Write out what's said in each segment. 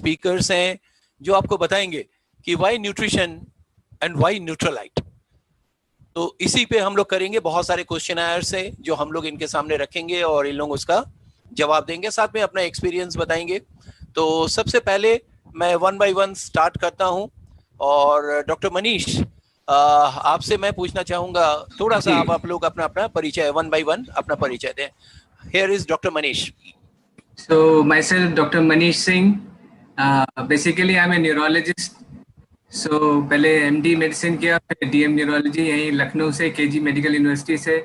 Speakers हैं जो आपको बताएंगे कि why nutrition and why Nutrilite. तो इसी पे हम लोग करेंगे, बहुत सारे क्वेश्चन आंसर्स है जो हम लोग इनके सामने रखेंगे और इन लोग उसका जवाब देंगे, साथ में अपना एक्सपीरियंस बताएंगे। तो सबसे पहले मैं वन बाय वन स्टार्ट करता हूं और डॉक्टर मनीष, आपसे मैं पूछना चाहूंगा थोड़ा सा आप लोग अपना अपना परिचय वन बाय वन अपना परिचय दें। Here is doctor Manish. So myself, Dr. Manish Singh. Basically, I'm a neurologist. So पहले MD मेडिसिन किया, फिर DM न्यूरोलॉजी यहीं लखनऊ से KG मेडिकल यूनिवर्सिटी से।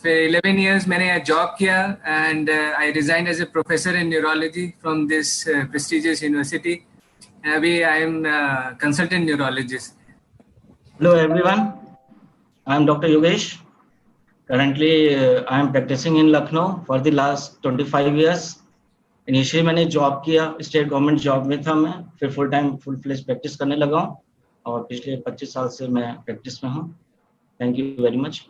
फिर 11 years मैंने जॉब किया and I resigned as a professor in neurology from this prestigious university. अभी I am consultant neurologist. Hello everyone, I am Dr. Yogesh. Currently I am practicing in Lucknow for the last 25 years. Initially मैंने job किया, state government job में था मैं, फिर full fledge practice करने लगा हूँ और पिछले 25 साल से मैं प्रैक्टिस में हूँ। Thank you very much.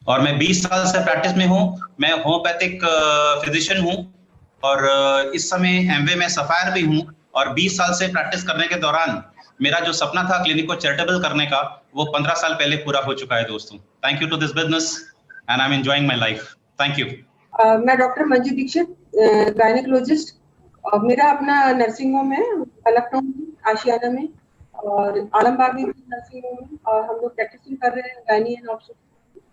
और मैं 20 साल से प्रैक्टिस में हूँ। मैं होम्योपैथिक फिजिशियन हूँ और इस समय एमवे में सफायर भी हूँ। और 20 साल से प्रैक्टिस करने के दौरान मेरा जो सपना था क्लिनिक को चैरिटेबल करने का, वो 15 साल पहले पूरा हो चुका है दोस्तों। Thank you to this business and I am enjoying my life. Thank you. मैं डॉक्टर मंजू दीक्षित, गायनेकोलॉजिस्ट, और मेरा अपना नर्सिंग होम है लखनऊ में, आशियाना में, और आलमबाग में नर्सिंग होम है, और हम लोग प्रैक्टिसिंग कर रहे हैं गायनी एंड ऑब्स्टेट्रिक्स।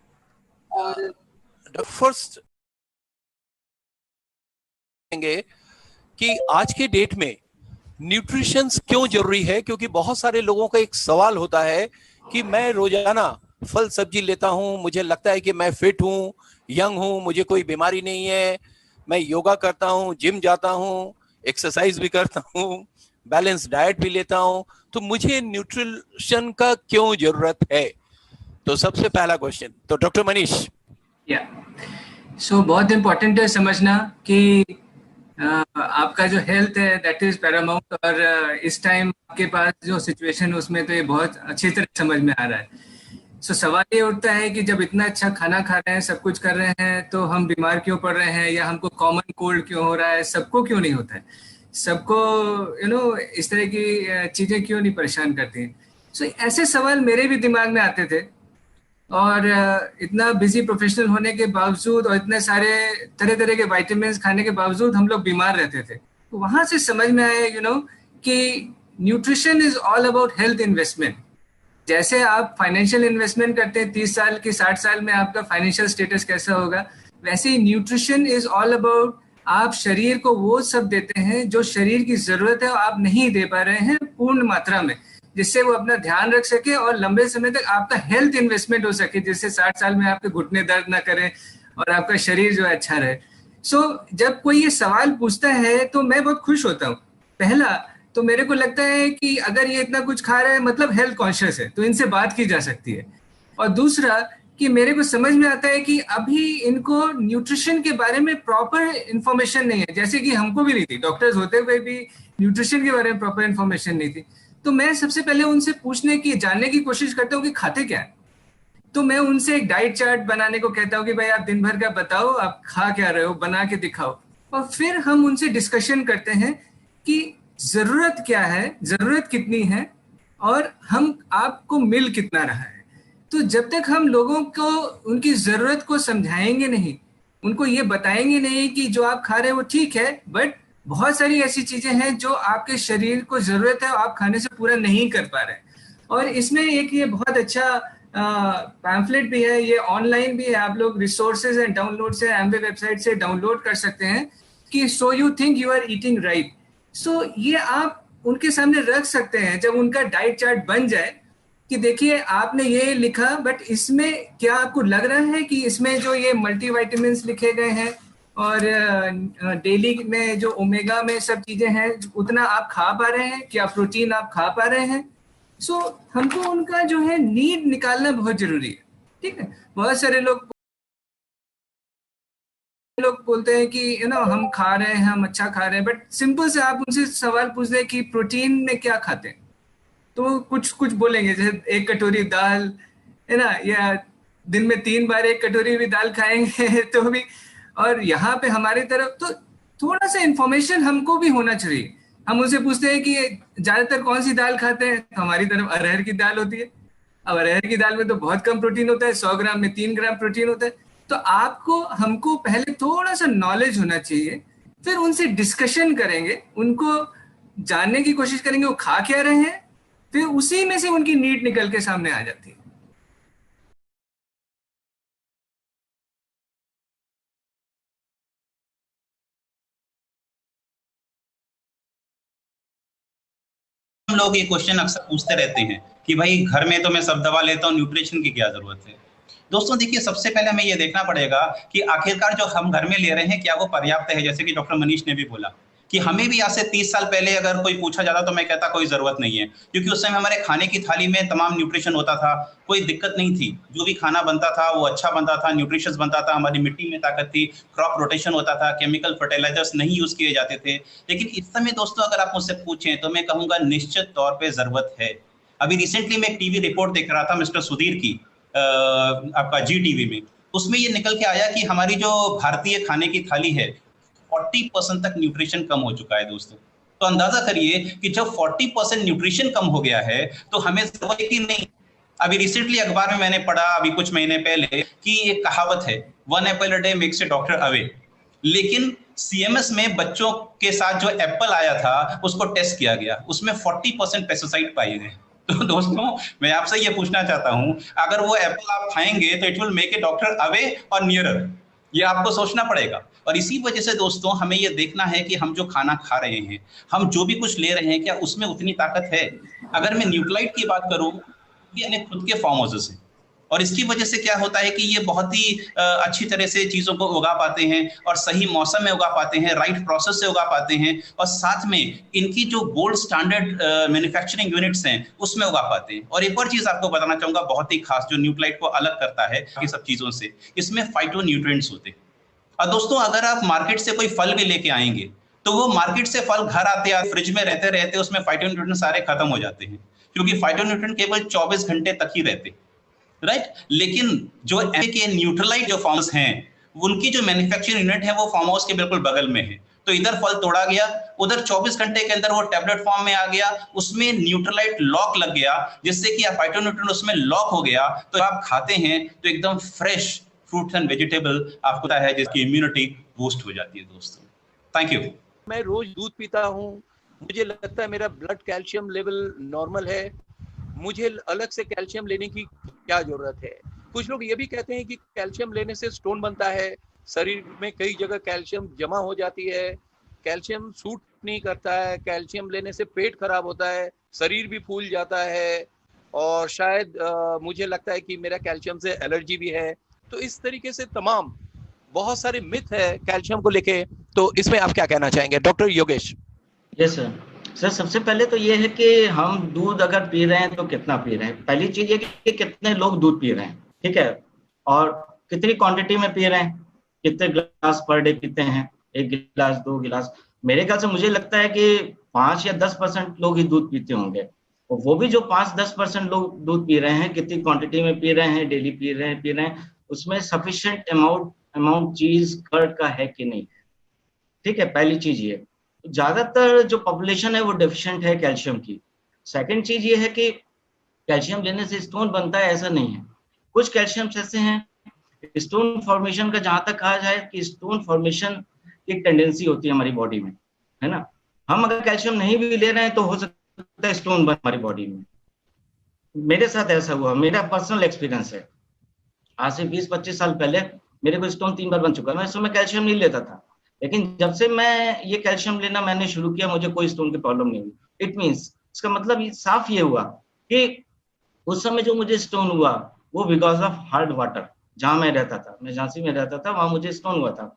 और फर्स्ट कि आज के डेट में न्यूट्रिशन क्यों जरूरी है, क्योंकि बहुत सारे लोगों का एक सवाल होता है कि मैं रोजाना फल सब्जी लेता हूं, मुझे लगता है कि मैं फिट हूं, यंग हूं, मुझे कोई बीमारी नहीं है, मैं योगा करता हूं, जिम जाता हूं, एक्सरसाइज भी करता हूं, बैलेंस डाइट भी लेता हूं, तो मुझे न्यूट्रिशन का क्यों जरूरत है? तो सबसे पहला क्वेश्चन तो डॉक्टर मनीष। सो बहुत इंपॉर्टेंट है समझना कि आपका जो हेल्थ है दैट इज पैरामाउंट, और इस टाइम आपके पास जो सिचुएशन है उसमें तो ये बहुत अच्छी तरह समझ में आ रहा है। सो सवाल ये उठता है कि जब इतना अच्छा खाना खा रहे हैं, सब कुछ कर रहे हैं, तो हम बीमार क्यों पड़ रहे हैं, या हमको कॉमन कोल्ड क्यों हो रहा है? सबको क्यों नहीं होता है? सबको इस तरह की चीजें क्यों नहीं परेशान करती हैं? सो ऐसे सवाल मेरे भी दिमाग में आते थे, और इतना बिजी प्रोफेशनल होने के बावजूद और इतने सारे तरह तरह के विटामिन्स खाने के बावजूद हम लोग बीमार रहते थे। तो वहां से समझ में आया कि nutrition is all about health investment. जैसे आप फाइनेंशियल इन्वेस्टमेंट करते हैं 30 साल की 60 साल में आपका फाइनेंशियल स्टेटस कैसा होगा, वैसे ही न्यूट्रिशन इज ऑल अबाउट आप शरीर को वो सब देते हैं जो शरीर की जरूरत है और आप नहीं दे पा रहे हैं पूर्ण मात्रा में, जिससे वो अपना ध्यान रख सके और लंबे समय तक आपका हेल्थ इन्वेस्टमेंट हो सके, जिससे 60 साल में आपके घुटने दर्द ना करें और आपका शरीर जो है अच्छा रहे। सो जब कोई ये सवाल पूछता है तो मैं बहुत खुश होता हूँ। पहला तो मेरे को लगता है कि अगर ये इतना कुछ खा रहे हैं मतलब हेल्थ कॉन्शियस है, तो इनसे बात की जा सकती है। और दूसरा कि मेरे को समझ में आता है कि अभी इनको न्यूट्रिशन के बारे में प्रॉपर इंफॉर्मेशन नहीं है, जैसे कि हमको भी नहीं थी, डॉक्टर्स होते हुए भी न्यूट्रिशन के बारे में प्रॉपर इंफॉर्मेशन नहीं थी। तो मैं सबसे पहले उनसे पूछने की जानने की कोशिश करता हूँ कि खाते क्या है। तो मैं उनसे एक डाइट चार्ट बनाने को कहता हूँ कि भाई आप दिन भर का बताओ, आप खा क्या रहे हो, बना के दिखाओ। और फिर हम उनसे डिस्कशन करते हैं कि जरूरत क्या है, जरूरत कितनी है, और हम आपको मिल कितना रहा है। तो जब तक हम लोगों को उनकी जरूरत को समझाएंगे नहीं, उनको ये बताएंगे नहीं कि जो आप खा रहे हैं वो ठीक है, बट बहुत सारी ऐसी चीजें हैं जो आपके शरीर को जरूरत है और आप खाने से पूरा नहीं कर पा रहे हैं। और इसमें एक ये बहुत अच्छा पैम्फलेट भी है, ये ऑनलाइन भी है, आप लोग रिसोर्सेज एंड डाउनलोड से एमवे वेबसाइट से डाउनलोड कर सकते हैं कि so you think you are eating right. So ये आप उनके सामने रख सकते हैं जब उनका डाइट चार्ट बन जाए कि देखिए आपने ये लिखा, बट इसमें क्या आपको लग रहा है कि इसमें जो ये मल्टीविटामिन्स लिखे गए हैं और डेली में जो ओमेगा में सब चीजें हैं उतना आप खा पा रहे हैं, क्या प्रोटीन आप खा पा रहे हैं? सो हमको उनका जो है नीड निकालना बहुत जरूरी है। ठीक है, बहुत सारे लोग बोलते हैं कि हम खा रहे हैं, हम अच्छा खा रहे हैं, बट सिंपल से आप उनसे सवाल पूछ दें कि प्रोटीन में क्या खाते हैं, तो कुछ बोलेंगे जैसे एक कटोरी दाल है ना, या दिन में 3 बार 1 कटोरी भी दाल खाएंगे तो भी। और यहाँ पे हमारी तरफ तो थोड़ा सा इंफॉर्मेशन हमको भी होना चाहिए। हम उनसे पूछते हैं कि ज्यादातर कौन सी दाल खाते हैं, तो हमारी तरफ अरहर की दाल होती है। अब अरहर की दाल में तो बहुत कम प्रोटीन होता है, 100 ग्राम में 3 ग्राम प्रोटीन होता है। तो आपको हमको पहले थोड़ा सा नॉलेज होना चाहिए, फिर उनसे डिस्कशन करेंगे, उनको जानने की कोशिश करेंगे वो खा क्या रहे हैं, फिर उसी में से उनकी नीड निकल के सामने आ जाती है। हम लोग ये क्वेश्चन अक्सर पूछते रहते हैं कि भाई घर में तो मैं सब दवा लेता हूँ, न्यूट्रिशन की क्या जरूरत है। दोस्तों देखिए, सबसे पहले हमें ये देखना पड़ेगा कि आखिरकार जो हम घर में ले रहे हैं क्या वो पर्याप्त है। जैसे कि डॉक्टर मनीष ने भी बोला कि हमें भी आज से 30 साल पहले अगर कोई पूछा जाता तो मैं कहता कोई जरूरत नहीं है, क्योंकि उस समय हमारे खाने की थाली में तमाम न्यूट्रिशन होता था, कोई दिक्कत नहीं थी। जो भी खाना बनता था वो अच्छा बनता था, न्यूट्रिशियस बनता था, हमारी मिट्टी में ताकत थी, क्रॉप रोटेशन होता था, केमिकल फर्टिलाइजर्स नहीं यूज किए जाते थे। लेकिन इस समय दोस्तों अगर आप मुझसे पूछें तो मैं कहूंगा निश्चित तौर पर जरूरत है। अभी रिसेंटली मैं एक टीवी रिपोर्ट देख रहा था मिस्टर सुधीर की, आपका जी टीवी में। उसमें ये निकल के आया कि हमारी जो भारतीय खाने की थाली है 40% तक न्यूट्रिशन कम हो चुका है दोस्तों। तो अंदाजा करिए कि जब 40% न्यूट्रिशन कम हो गया है तो हमें जरूरत ही नहीं। अभी रिसेंटली अखबार में मैंने पढ़ा अभी कुछ महीने पहले कि एक कहावत है, 1 Apple a day makes a doctor away. लेकिन सीएमएस में बच्चों के साथ जो एप्पल आया था उसको टेस्ट किया गया, उसमें 40% पेस्टिसाइड पाए गए। तो दोस्तों मैं आपसे ये पूछना चाहता हूं, अगर वो एप्पल आप खाएंगे तो it will make a doctor away और नियरर, ये आपको सोचना पड़ेगा। और इसी वजह से दोस्तों हमें ये देखना है कि हम जो खाना खा रहे हैं, हम जो भी कुछ ले रहे हैं, क्या उसमें उतनी ताकत है। अगर मैं न्यूट्रालाइट की बात करूं, ये खुद के फार्म हाउसेस हैं और इसकी वजह से क्या होता है कि ये बहुत ही अच्छी तरह से चीजों को उगा पाते हैं और सही मौसम में उगा पाते हैं, राइट प्रोसेस से उगा पाते हैं, और साथ में इनकी जो गोल्ड स्टैंडर्ड मैन्युफैक्चरिंग यूनिट्स हैं उसमें उगा पाते हैं। और एक और चीज आपको बताना चाहूंगा बहुत ही खास, जो न्यूट्रालाइट को अलग करता है ये सब चीजों से, इसमें फाइटोन्यूट्रिएंट्स होते हैं। और दोस्तों अगर आप मार्केट से कोई फल भी लेके आएंगे तो वो मार्केट से फल घर आते आते फ्रिज में रहते रहते उसमें फाइटोन्यूट्रिएंट सारे खत्म हो जाते हैं, क्योंकि फाइटोन्यूट्रिएंट केवल 24 घंटे तक ही रहते, राइट। लेकिन जो के न्यूट्रलाइट जो फॉर्म्स हैं उनकी जो मैन्युफैक्चरिंग यूनिट है वो फार्म हाउस के बिल्कुल बगल में है। तो इधर फल तोड़ा गया, उधर 24 घंटे के अंदर वो टैबलेट फॉर्म में आ गया, उसमें न्यूट्रलाइट लॉक लग गया, जिससे कि फाइटोन्यूट्रिएंट उसमें लॉक हो गया। तो आप खाते हैं तो एकदम फ्रेश फ्रूट्स एंड वेजिटेबल आपको पता है जिसकी इम्यूनिटी बूस्ट हो जाती है दोस्तों। Thank you. मैं रोज दूध पीता हूँ, मुझे लगता है मेरा ब्लड कैल्शियम लेवल नॉर्मल है, मुझे अलग से कैल्शियम लेने की क्या जरूरत है। कुछ लोग ये भी कहते हैं कि कैल्शियम लेने से स्टोन बनता है, शरीर में कई जगह कैल्शियम जमा हो जाती है, कैल्शियम सूट नहीं करता है, कैल्शियम लेने से पेट खराब होता है, शरीर भी फूल जाता है, और शायद मुझे लगता है कि मेरा कैल्शियम से एलर्जी भी है। तो इस तरीके से तमाम बहुत सारे मिथ है कैल्शियम को लेके। तो इसमें आप क्या कहना चाहेंगे डॉक्टर योगेश? यस सर, सबसे पहले तो ये है कि हम दूध अगर पी रहे हैं तो कितना पी रहे हैं। पहली चीज ये कि कितने लोग दूध पी रहे हैं, ठीक है, और कितनी क्वांटिटी में पी रहे हैं, कितने ग्लास पर डे पीते हैं, 1 गिलास 2 गिलास। मेरे ख्याल से मुझे लगता है कि 5 या 10% लोग ही दूध पीते होंगे, और वो भी जो 5-10% लोग दूध पी रहे हैं, कितनी क्वांटिटी में पी रहे हैं, डेली पी रहे हैं, उसमें सफिशिएंट अमाउंट चीज कर्ड का है कि नहीं, ठीक है। पहली चीज ये, ज्यादातर जो पॉपुलेशन है वो डेफिशिएंट है कैल्शियम की। सेकंड चीज ये है कि कैल्शियम लेने से स्टोन बनता है ऐसा नहीं है। कुछ कैल्शियम ऐसे हैं, स्टोन फॉर्मेशन का जहां तक कहा जाए कि स्टोन फॉर्मेशन की टेंडेंसी होती है हमारी बॉडी में, है ना। हम अगर कैल्शियम नहीं भी ले रहे हैं तो हो सकता है स्टोन बन हमारी बॉडी में। मेरे साथ ऐसा हुआ, मेरा पर्सनल एक्सपीरियंस है। आज से 20-25 साल पहले मेरे को स्टोन 3 बार बन चुका है। मैं इस समय कैल्शियम नहीं लेता था, लेकिन जब से मैं ये कैल्शियम लेना मैंने शुरू किया मुझे कोई स्टोन की प्रॉब्लम नहीं हुई। इट मींस, इसका मतलब ये साफ ये हुआ कि उस समय जो मुझे स्टोन हुआ वो बिकॉज ऑफ हार्ड वाटर। जहां मैं रहता था, मैं झांसी में रहता था, वहां मुझे स्टोन हुआ था।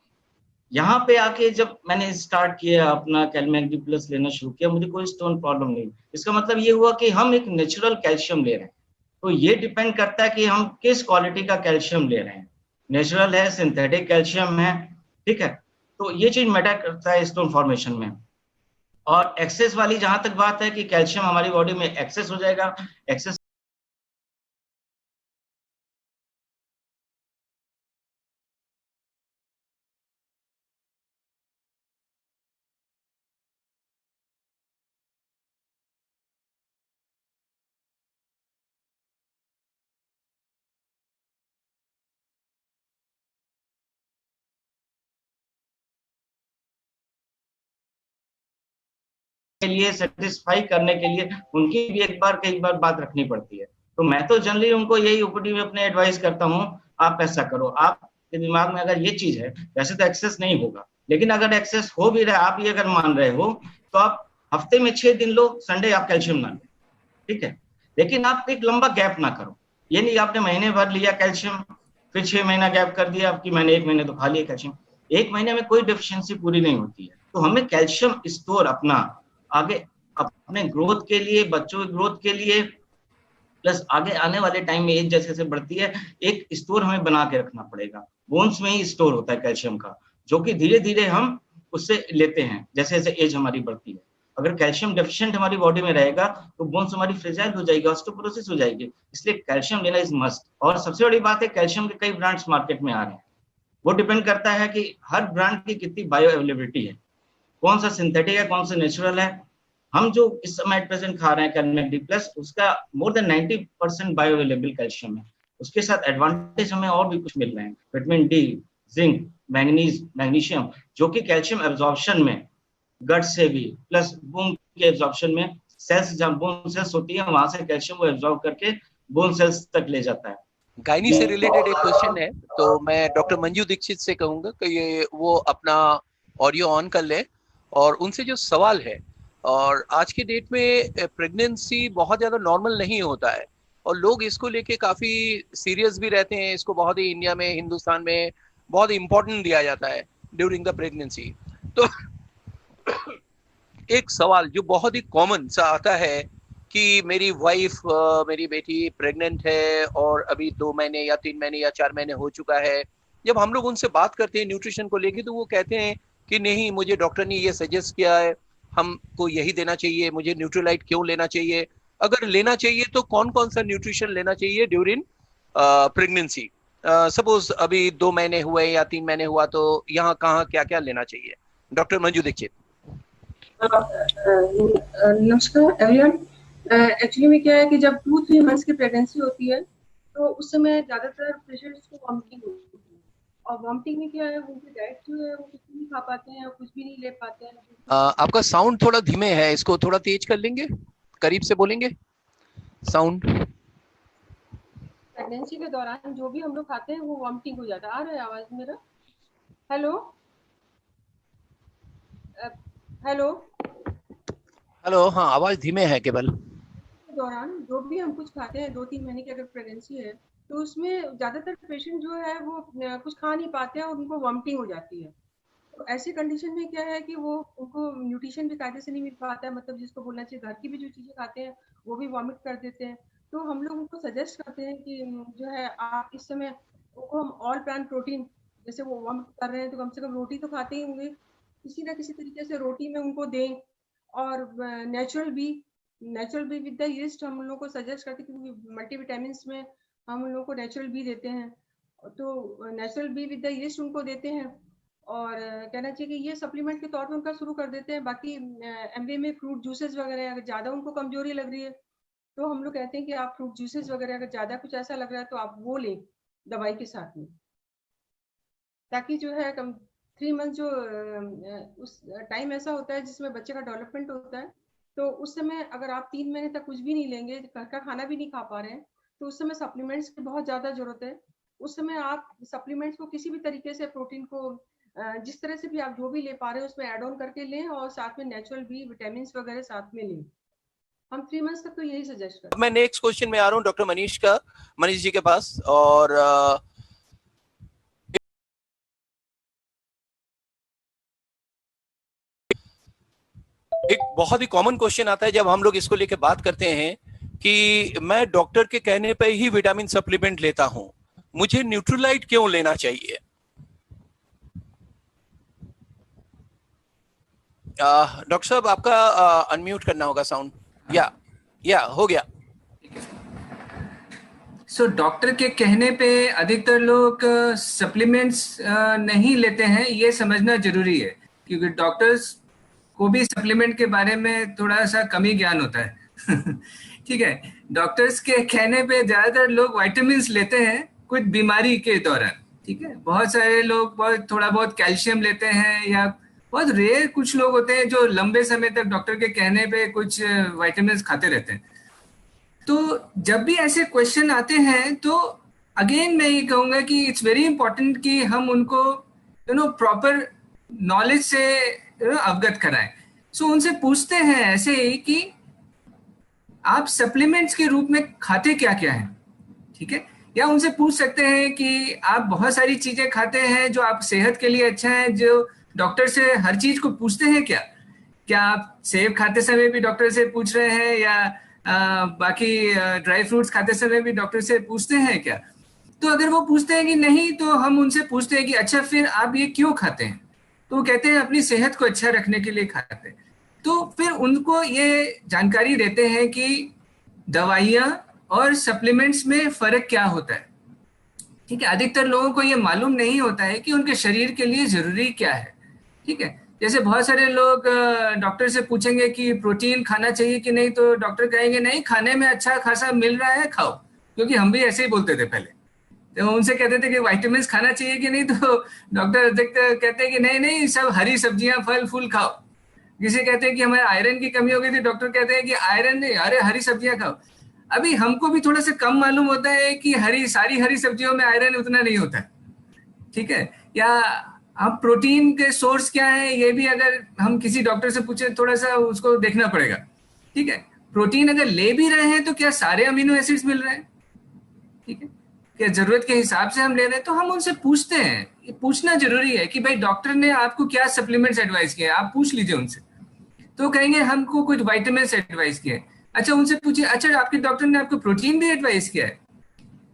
यहाँ पे आके जब मैंने स्टार्ट किया अपना कैलमैग्नी प्लस लेना शुरू किया, मुझे कोई स्टोन प्रॉब्लम नहीं। इसका मतलब ये हुआ कि हम एक नेचुरल कैल्शियम ले रहे हैं। तो ये डिपेंड करता है कि हम किस क्वालिटी का कैल्शियम ले रहे हैं, नेचुरल है, सिंथेटिक कैल्शियम है, ठीक है। तो ये चीज मैटर करता है स्टोन फॉर्मेशन में। और एक्सेस वाली जहां तक बात है कि कैल्शियम हमारी बॉडी में एक्सेस हो जाएगा, एक्सेस के लिए, सेटिस्फाई करने के लिए उनकी भी कई बार बात रखनी पड़ती है। तो मैं तो जनरली उनको यही ओपीडी में अपने एडवाइस करता हूँ, आप ऐसा करो, आपके दिमाग में अगर ये चीज है, वैसे तो एक्सेस नहीं होगा, लेकिन अगर एक्सेस हो भी रहा है, आप ये अगर मान रहे हो, तो आप हफ्ते में 6 दिन लो, संडे आप कैल्शियम ना लो, ठीक है। लेकिन आप एक लंबा गैप ना करो, ये नहीं आपने महीने भर लिया कैल्शियम, फिर 6 महीना गैप कर दिया, आपकी मैंने 1 महीने तो खा लिया कैल्शियम। 1 महीने में कोई डेफिशिएंसी पूरी नहीं होती है। तो हमें कैल्शियम स्टोर अपना आगे अपने ग्रोथ के लिए, बच्चों की ग्रोथ के लिए, प्लस आगे आने वाले टाइम में एज जैसे जैसे बढ़ती है, एक स्टोर हमें बना के रखना पड़ेगा। बोन्स में ही स्टोर होता है कैल्शियम का, जो कि धीरे धीरे हम उससे लेते हैं जैसे जैसे एज हमारी बढ़ती है। अगर कैल्शियम डेफिशिएंट हमारी बॉडी में रहेगा तो बोन्स हमारी फ्रेजाइल हो जाएगी, ऑस्टियोपोरोसिस हो जाएगी, इसलिए कैल्शियम लेना इज मस्ट। और सबसे बड़ी बात है, कैल्शियम के कई ब्रांड्स मार्केट में आ रहे हैं, वो डिपेंड करता है कि हर ब्रांड की कितनी बायो अवेलेबिलिटी है, कौन सा सिंथेटिक है, कौन सा नेचुरल है। हम जो इस समय एट प्रेजेंट खा रहे हैं कैलमेट डी प्लस, उसका more than 90% bio available calcium है। उसके साथ एडवांटेज हमें और भी कुछ मिल रहे हैं, vitamin D, zinc, manganese, magnesium, जो कि कैल्शियम एब्जॉर्प्शन में गट से भी, प्लस बोन के एब्जॉर्प्शन में, सेल्स जहां बोन सेल्स होती है वहां से कैल्शियम वो एब्जॉर्ब करके बोन सेल्स तक ले जाता है। गायनी से रिलेटेड एक क्वेश्चन है, तो मैं डॉक्टर मंजू दीक्षित से कहूंगा कि ये वो अपना ऑडियो ऑन कर ले और उनसे जो सवाल है, और आज के डेट में प्रेगनेंसी बहुत ज्यादा नॉर्मल नहीं होता है और लोग इसको लेके काफी सीरियस भी रहते हैं, इसको बहुत ही इंडिया में, हिंदुस्तान में बहुत इंपॉर्टेंट दिया जाता है ड्यूरिंग द प्रेगनेंसी। तो एक सवाल जो बहुत ही कॉमन सा आता है कि मेरी वाइफ, मेरी बेटी प्रेग्नेंट है और अभी 2 महीने या 3 महीने या 4 महीने हो चुका है। जब हम लोग उनसे बात करते हैं न्यूट्रिशन को लेके, तो वो कहते हैं कि नहीं, मुझे डॉक्टर ने ये सजेस्ट किया है, हमको यही देना चाहिए, मुझे न्यूट्रीलाइट क्यों लेना चाहिए, अगर लेना चाहिए तो कौन कौन सा न्यूट्रिशन लेना चाहिए ड्यूरिंग प्रेगनेंसी। सपोज अभी 2 महीने हुए या 3 महीने हुआ, तो यहाँ कहाँ क्या क्या लेना चाहिए? डॉक्टर मंजू दीक्षित। नमस्कार एवरीवन। एक्चुअली में क्या है कि जब 2-3 मंथ्स की प्रेगनेंसी होती है तो उस समय ज्यादातर पेशेंट्स को वॉमिटिंग होती है, और वॉमिटिंग में क्या है, उनकी डाइट जो है वो कुछ नहीं खा पाते हैं और कुछ भी नहीं ले पाते हैं। आपका साउंड थोड़ा धीमे है, इसको थोड़ा तेज कर लेंगे, करीब से बोलेंगे साउंड। प्रेगनेंसी के दौरान जो भी हम लोग खाते हैं वो वॉमिटिंग हो जाता है। आ रहा है आवाज मेरा? हेलो हेलो हेलो, हाँ आवाज धीमे है केवल। दौरान जो भी हम कुछ खाते हैं, 2-3 महीने की अगर प्रेगनेंसी है तो उसमें ज्यादातर पेशेंट जो है वो कुछ खा नहीं पाते हैं और उनको वॉमिटिंग हो जाती है। तो ऐसी कंडीशन में क्या है कि वो उनको न्यूट्रिशन भी कायदे से नहीं मिल पाता है, मतलब जिसको बोलना चाहिए घर की भी जो चीजें खाते हैं वो भी वॉमिट कर देते हैं। तो हम लोग उनको सजेस्ट करते हैं कि जो है आप इस समय उनको हम ऑल प्लांट प्रोटीन, जैसे वो वॉमिट कर रहे हैं तो कम से कम रोटी तो खाते ही होंगे, किसी ना किसी तरीके से रोटी में उनको दें। और natural be with the yeast हम लोगों को सजेस्ट करते हैं, क्योंकि मल्टीविटामिन्स में हम उन लोगों को नेचुरल बी देते हैं, तो natural be with the yeast उनको देते हैं। और कहना चाहिए कि ये सप्लीमेंट के तौर पे उनका शुरू कर देते हैं। बाकी एमवे में फ्रूट जूसेस वगैरह, अगर ज़्यादा उनको कमजोरी लग रही है तो हम लोग कहते हैं कि आप फ्रूट जूसेस वगैरह, अगर ज़्यादा कुछ ऐसा लग रहा है तो आप वो लें दवाई के साथ में, ताकि जो है 3 मंथ जो उस टाइम ऐसा होता है जिसमें बच्चे का डेवलपमेंट होता है, तो उस समय अगर आप 3 महीने तक कुछ भी नहीं लेंगे, घर का खाना भी नहीं खा पा रहे हैं, तो उस समय सप्लीमेंट्स की बहुत ज़्यादा जरूरत है। उस समय आप सप्लीमेंट्स को किसी भी तरीके से, प्रोटीन को जिस तरह से भी आप जो भी ले पा रहे हैं उसमें ऐड ऑन करके लें, और साथ में नेचुरल बी विटामिन वगैरह साथ में लें। हम 3 मंथ्स तक तो यही सजेस्ट करते हैं। मैं नेक्स्ट क्वेश्चन में आ रहा हूँ डॉक्टर मनीष जी के पास। और एक बहुत ही कॉमन क्वेश्चन आता है जब हम लोग इसको लेके बात करते हैं कि मैं डॉक्टर के कहने पे ही विटामिन सप्लीमेंट लेता हूं, मुझे न्यूट्रीलाइट क्यों लेना चाहिए? डॉक्टर साहब आपका अनम्यूट करना होगा साउंड। या हो गया। सो डॉक्टर के कहने पे अधिकतर लोग सप्लीमेंट्स नहीं लेते हैं, ये समझना जरूरी है, क्योंकि डॉक्टर्स को भी सप्लीमेंट के बारे में थोड़ा सा कमी ज्ञान होता है। ठीक है, डॉक्टर्स के कहने पे ज्यादातर लोग विटामिन्स लेते हैं कुछ बीमारी के दौरान। ठीक है, बहुत सारे लोग थोड़ा बहुत कैल्शियम लेते हैं या बहुत रेयर कुछ लोग होते हैं जो लंबे समय तक डॉक्टर के कहने पे कुछ विटामिन खाते रहते हैं। तो जब भी ऐसे क्वेश्चन आते हैं तो अगेन मैं ये कहूंगा कि इट्स वेरी इंपॉर्टेंट कि हम उनको प्रॉपर नॉलेज से अवगत कराएं। सो उनसे पूछते हैं ऐसे ही कि आप सप्लीमेंट्स के रूप में खाते क्या क्या हैं, ठीक है? या उनसे पूछ सकते हैं कि आप बहुत सारी चीजें खाते हैं जो आप सेहत के लिए अच्छा है, जो डॉक्टर से हर चीज को पूछते हैं क्या? क्या आप सेब खाते समय भी डॉक्टर से पूछ रहे हैं, या बाकी ड्राई फ्रूट्स खाते समय भी डॉक्टर से पूछते हैं क्या? तो अगर वो पूछते हैं कि नहीं, तो हम उनसे पूछते हैं कि अच्छा फिर आप ये क्यों खाते हैं? तो वो कहते हैं अपनी सेहत को अच्छा रखने के लिए खाते हैं। तो फिर उनको ये जानकारी देते हैं कि दवाइयाँ और सप्लीमेंट्स में फर्क क्या होता है, ठीक है? अधिकतर लोगों को ये मालूम नहीं होता है कि उनके शरीर के लिए जरूरी क्या है, ठीक है? जैसे बहुत सारे लोग डॉक्टर से पूछेंगे कि प्रोटीन खाना चाहिए कि नहीं, तो डॉक्टर कहेंगे नहीं, खाने में अच्छा खासा मिल रहा है, खाओ। क्योंकि हम भी ऐसे ही बोलते थे पहले, तो उनसे कहते थे कि विटामिन खाना चाहिए कि नहीं, तो डॉक्टर अधिकतर कहते हैं कि नहीं नहीं, सब हरी सब्जियां फल फूल खाओ। किसी कहते हैं कि हमें आयरन की कमी हो गई थी, डॉक्टर कहते हैं कि आयरन नहीं, अरे हरी सब्जियां खाओ। अभी हमको भी थोड़ा सा कम मालूम होता है कि सारी हरी सब्जियों में आयरन उतना नहीं होता है, ठीक है? या अब प्रोटीन के सोर्स क्या है, ये भी अगर हम किसी डॉक्टर से पूछे, थोड़ा सा उसको देखना पड़ेगा, ठीक है? प्रोटीन अगर ले भी रहे हैं तो क्या सारे अमीनो एसिड्स मिल रहे हैं, ठीक है? क्या जरूरत के हिसाब से हम ले रहे हैं? तो हम उनसे पूछते हैं, ये पूछना जरूरी है कि भाई डॉक्टर ने आपको क्या सप्लीमेंट्स एडवाइस किए, आप पूछ लीजिए उनसे। तो कहेंगे हमको कुछ विटामिन एडवाइस किए। अच्छा उनसे पूछिए, अच्छा आपके डॉक्टर ने आपको प्रोटीन भी एडवाइस किया है?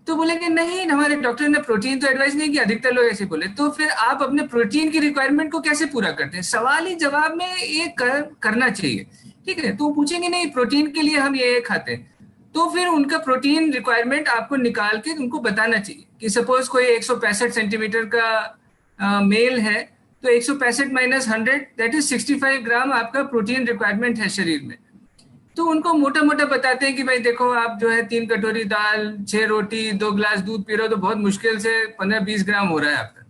तो बोलेंगे नहीं, हमारे डॉक्टर ने प्रोटीन तो एडवाइस नहीं किया। अधिकतर लोग ऐसे बोले। तो फिर आप अपने प्रोटीन की रिक्वायरमेंट को कैसे पूरा करते हैं? सवाल ही जवाब में ये करना चाहिए, ठीक है? तो पूछेंगे नहीं, प्रोटीन के लिए हम ये खाते हैं, तो फिर उनका प्रोटीन रिक्वायरमेंट आपको निकाल के उनको बताना चाहिए कि सपोज कोई 165 सेंटीमीटर का मेल है, तो 165 माइनस 100 दैट इज 65 ग्राम आपका प्रोटीन रिक्वायरमेंट है शरीर में। तो उनको मोटा मोटा बताते हैं कि भाई देखो, आप जो है 3 कटोरी दाल, 6 रोटी, 2 ग्लास दूध पी रहे हो, तो बहुत मुश्किल से 15-20 ग्राम हो रहा है आपका।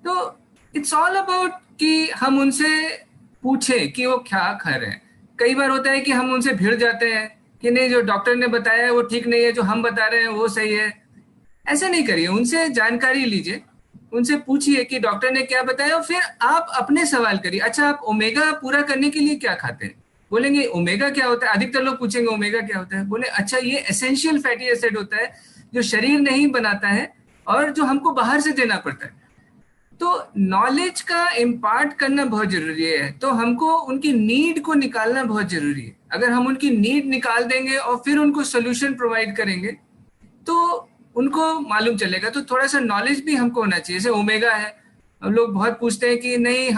तो इट्स ऑल अबाउट कि हम उनसे पूछें कि वो क्या खा रहे हैं। कई बार होता है कि हम उनसे भिड़ जाते हैं कि नहीं, जो डॉक्टर ने बताया है वो ठीक नहीं है, जो हम बता रहे हैं वो सही है। ऐसा नहीं करिए, उनसे जानकारी लीजिए, उनसे पूछिए कि डॉक्टर ने क्या बताया, और फिर आप अपने सवाल करिए। अच्छा आप ओमेगा पूरा करने के लिए क्या खाते हैं? बोलेंगे ओमेगा क्या होता है? अधिकतर लोग पूछेंगे ओमेगा क्या होता है? बोले अच्छा ये एसेंशियल फैटी एसिड होता है जो शरीर नहीं बनाता है और जो हमको बाहर से देना पड़ता है। तो नॉलेज का इम्पार्ट करना बहुत जरूरी है, तो हमको उनकी नीड को निकालना बहुत जरूरी है। अगर हम उनकी नीड निकाल देंगे और फिर उनको सोल्यूशन प्रोवाइड करेंगे तो उनको मालूम चलेगा। तो थोड़ा सा नॉलेज भी हमको होना चाहिए। जैसे ओमेगा है, लोग बहुत पूछते हैं कि नहीं हम